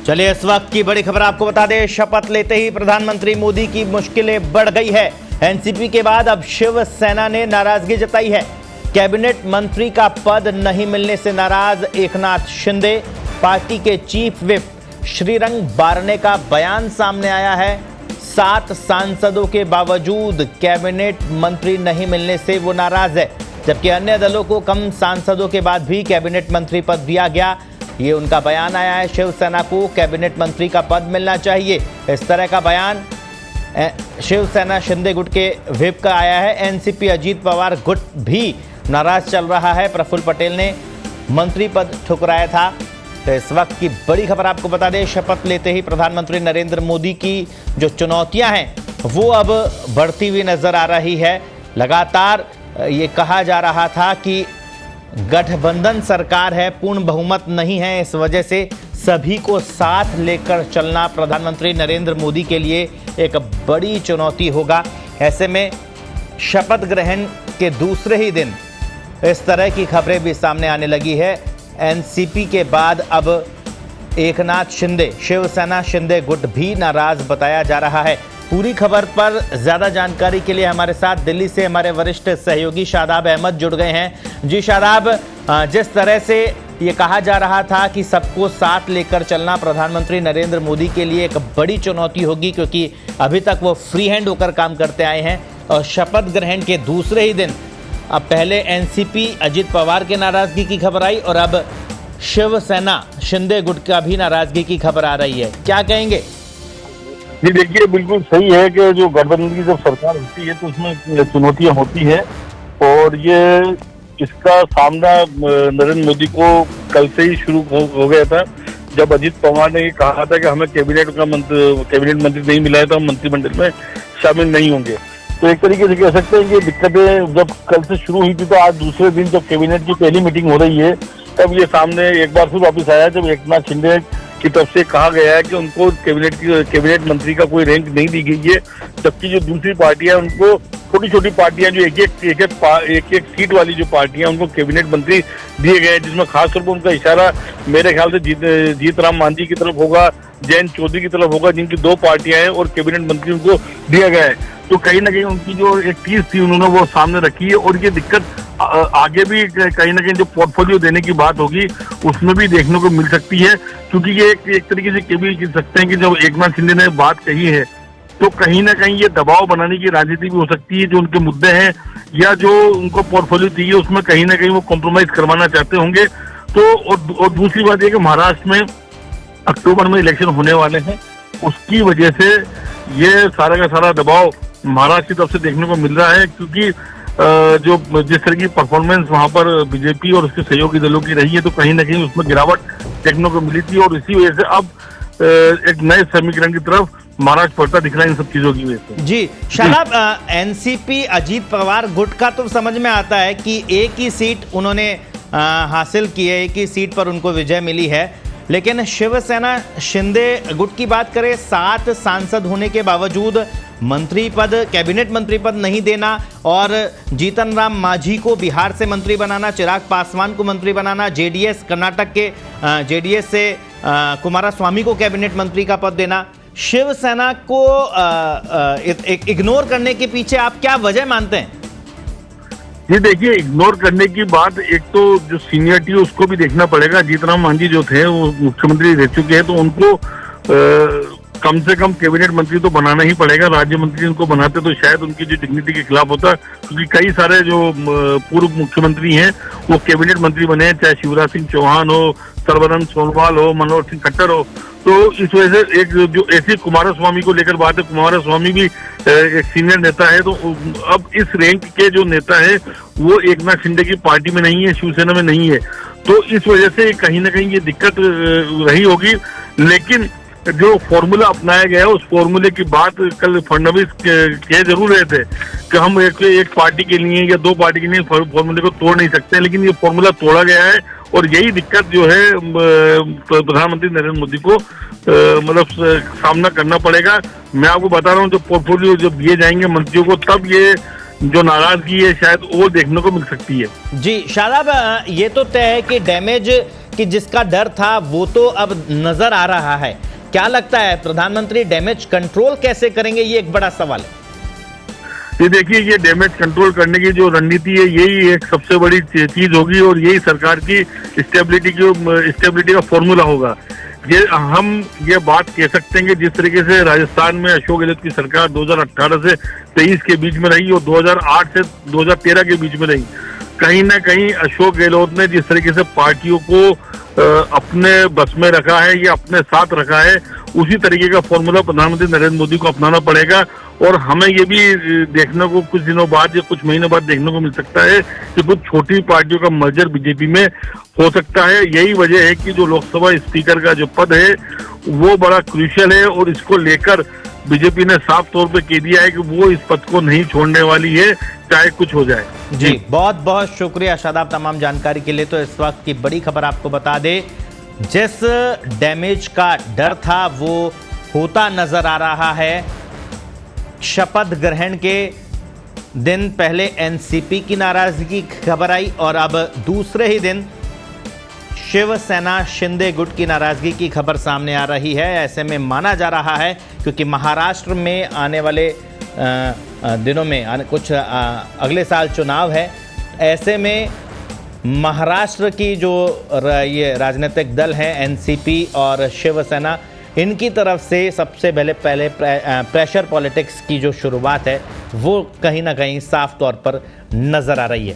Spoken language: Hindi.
चलिए इस वक्त की बड़ी खबर आपको बता दें। शपथ लेते ही प्रधानमंत्री मोदी की मुश्किलें बढ़ गई है। एनसीपी के बाद अब शिवसेना ने नाराजगी जताई है। कैबिनेट मंत्री का पद नहीं मिलने से नाराज एकनाथ शिंदे। पार्टी के चीफ विप श्रीरंग बारने का बयान सामने आया है। 7 सांसदों के बावजूद कैबिनेट मंत्री नहीं मिलने से वो नाराज है, जबकि अन्य दलों को कम सांसदों के बाद भी कैबिनेट मंत्री पद दिया गया। ये उनका बयान आया है। शिवसेना को कैबिनेट मंत्री का पद मिलना चाहिए, इस तरह का बयान शिवसेना शिंदे गुट के व्हिप का आया है। एनसीपी अजीत पवार गुट भी नाराज चल रहा है। प्रफुल्ल पटेल ने मंत्री पद ठुकराया था। तो इस वक्त की बड़ी खबर आपको बता दें, शपथ लेते ही प्रधानमंत्री नरेंद्र मोदी की जो चुनौतियां हैं वो अब बढ़ती हुई नजर आ रही है। लगातार ये कहा जा रहा था कि गठबंधन सरकार है, पूर्ण बहुमत नहीं है, इस वजह से सभी को साथ लेकर चलना प्रधानमंत्री नरेंद्र मोदी के लिए एक बड़ी चुनौती होगा। ऐसे में शपथ ग्रहण के दूसरे ही दिन इस तरह की खबरें भी सामने आने लगी है। एनसीपी के बाद अब एकनाथ शिंदे, शिवसेना शिंदे गुट भी नाराज बताया जा रहा है। पूरी खबर पर ज्यादा जानकारी के लिए हमारे साथ दिल्ली से हमारे वरिष्ठ सहयोगी शादाब अहमद जुड़ गए हैं। जी शादाब, जिस तरह से ये कहा जा रहा था कि सबको साथ लेकर चलना प्रधानमंत्री नरेंद्र मोदी के लिए एक बड़ी चुनौती होगी, क्योंकि अभी तक वो फ्री हैंड होकर काम करते आए हैं, और शपथ ग्रहण के दूसरे ही दिन अब पहले एनसीपी अजीत पवार के नाराजगी की खबर आई और अब शिवसेना शिंदे गुट का भी नाराजगी की खबर आ रही है। क्या कहेंगे? जी देखिए, बिल्कुल सही है कि जो गठबंधन की जब सरकार होती है तो उसमें चुनौतियां होती है, और ये इसका सामना नरेंद्र मोदी को कल से ही शुरू हो गया था, जब अजीत पवार ने कहा था कि हमें कैबिनेट मंत्री नहीं मिला है तो हम मंत्रिमंडल में शामिल नहीं होंगे। तो एक तरीके से कह सकते हैं कि दिक्कतें जब कल से शुरू हुई थी, तो आज दूसरे दिन जब कैबिनेट की पहली मीटिंग हो रही है तब ये सामने एक बार फिर वापस आया, जब एकनाथ शिंदे की तरफ से कहा गया है कि उनको कैबिनेट मंत्री का कोई रैंक नहीं दी गई है, जबकि जो दूसरी पार्टियां उनको छोटी छोटी पार्टियां जो एक सीट वाली जो पार्टियां उनको कैबिनेट मंत्री दिए गए हैं, जिसमें खासतौर पर उनका इशारा मेरे ख्याल से जीत राम मांझी की तरफ होगा, जयंत चौधरी की तरफ होगा, जिनकी 2 पार्टियां हैं और कैबिनेट मंत्री उनको दिया गया है। तो कहीं ना कहीं उनकी जो एक चीज थी उन्होंने वो सामने रखी है, और ये दिक्कत आगे भी कहीं ना कहीं जो पोर्टफोलियो देने की बात होगी उसमें भी देखने को मिल सकती है, क्योंकि ये एक तरीके से कह सकते हैं कि जब एकनाथ शिंदे ने बात कही है तो कहीं ना कहीं ये दबाव बनाने की राजनीति भी हो सकती है। जो उनके मुद्दे हैं या जो उनको पोर्टफोलियो चाहिए उसमें कहीं ना कहीं वो कॉम्प्रोमाइज करवाना चाहते होंगे। तो और दूसरी बात ये कि महाराष्ट्र में अक्टूबर में इलेक्शन होने वाले हैं, उसकी वजह से ये सारा का सारा दबाव महाराष्ट्र की तरफ से देखने को मिल रहा है, क्योंकि जो जिस तरह की परफॉर्मेंस वहां पर बीजेपी और उसके सहयोगी दलों की रही है, तो कहीं ना कहीं उसमें गिरावट देखने को मिली थी, और इसी वजह से अब एक नए समीकरण की तरफ महाराष्ट्र बढ़ता दिख रहा है इन सब चीजों की वजह से। जी शादाब, एनसीपी अजीत पवार गुट का तो समझ में आता है कि एक ही सीट उन्होंने हासिल की है, एक ही सीट पर उनको विजय मिली है, लेकिन शिवसेना शिंदे गुट की बात करें, 7 सांसद होने के बावजूद मंत्री पद, कैबिनेट मंत्री पद नहीं देना, और जीतन राम मांझी को बिहार से मंत्री बनाना, चिराग पासवान को मंत्री बनाना, जेडीएस कर्नाटक के जेडीएस से कुमारस्वामी को कैबिनेट मंत्री का पद देना, शिवसेना को इग्नोर करने के पीछे आप क्या वजह मानते हैं? ये देखिए, इग्नोर करने की बात, एक तो जो सीनियरिटी है उसको भी देखना पड़ेगा। जीतराम मांझी जो थे वो मुख्यमंत्री रह चुके हैं, तो उनको कम से कम कैबिनेट मंत्री तो बनाना ही पड़ेगा। राज्य मंत्री उनको बनाते तो शायद उनकी जो डिग्निटी के खिलाफ होता, क्योंकि कई सारे जो पूर्व मुख्यमंत्री हैं वो कैबिनेट मंत्री बने हैं, चाहे शिवराज सिंह चौहान हो, सर्बानंद सोनोवाल हो, मनोहर सिंह खट्टर हो। तो इस वजह से एक जो ऐसी कुमारस्वामी को लेकर बात है, कुमारस्वामी भी एक सीनियर नेता है, तो अब इस रैंक के जो नेता है वो एकनाथ शिंदे की पार्टी में नहीं है, शिवसेना में नहीं है, तो इस वजह से कहीं ना कहीं ये दिक्कत रही होगी। लेकिन जो फॉर्मूला अपनाया गया है उस फॉर्मूले की बात कल फडणवीस कह जरूर रहे थे कि हम एक पार्टी के लिए या 2 पार्टी के लिए फॉर्मूले को तोड़ नहीं सकते, लेकिन ये फॉर्मूला तोड़ा गया है, और यही दिक्कत जो है प्रधानमंत्री नरेंद्र मोदी को मतलब सामना करना पड़ेगा। मैं आपको बता रहा हूँ, जब पोर्टफोलियो जब दिए जाएंगे मंत्रियों को, तब ये जो नाराजगी है शायद वो देखने को मिल सकती है। जी शादाब, ये तो तय है कि डैमेज कि जिसका डर था वो तो अब नजर आ रहा है। क्या लगता है प्रधानमंत्री डैमेज कंट्रोल कैसे करेंगे, ये एक बड़ा सवाल है। ये देखिए, ये डैमेज कंट्रोल करने की जो रणनीति है यही एक सबसे बड़ी चीज होगी और यही सरकार की स्टेबिलिटी का फॉर्मूला होगा। हम ये बात कह सकते हैं कि जिस तरीके से राजस्थान में अशोक गहलोत की सरकार 2018 से 23 के बीच में रही और 2008 से 2013 के बीच में रही, कहीं ना कहीं अशोक गहलोत ने जिस तरीके से पार्टियों को अपने बस में रखा है या अपने साथ रखा है, उसी तरीके का फॉर्मूला प्रधानमंत्री नरेंद्र मोदी को अपनाना पड़ेगा। और हमें ये भी देखने को कुछ दिनों बाद या कुछ महीनों बाद देखने को मिल सकता है कि कुछ छोटी पार्टियों का मर्जर बीजेपी में हो सकता है। यही वजह है कि जो लोकसभा स्पीकर का जो पद है वो बड़ा क्रूशियल है और इसको लेकर बीजेपी ने साफ तौर पे कह दिया है कि वो इस पद को नहीं छोड़ने वाली है, चाहे कुछ हो जाए। जी बहुत बहुत शुक्रिया शादाब तमाम जानकारी के लिए। तो इस वक्त की बड़ी खबर आपको बता दे, जिस डैमेज का डर था वो होता नजर आ रहा है। शपथ ग्रहण के दिन पहले एनसीपी की नाराजगी की खबर आई और अब दूसरे ही दिन शिवसेना शिंदे गुट की नाराजगी की खबर सामने आ रही है। ऐसे में माना जा रहा है क्योंकि महाराष्ट्र में आने वाले दिनों में कुछ अगले साल चुनाव है, ऐसे में महाराष्ट्र की जो ये राजनीतिक दल हैं एनसीपी और शिवसेना, इनकी तरफ से सबसे पहले प्रेशर पॉलिटिक्स की जो शुरुआत है वो कहीं ना कहीं साफ तौर पर नजर आ रही है।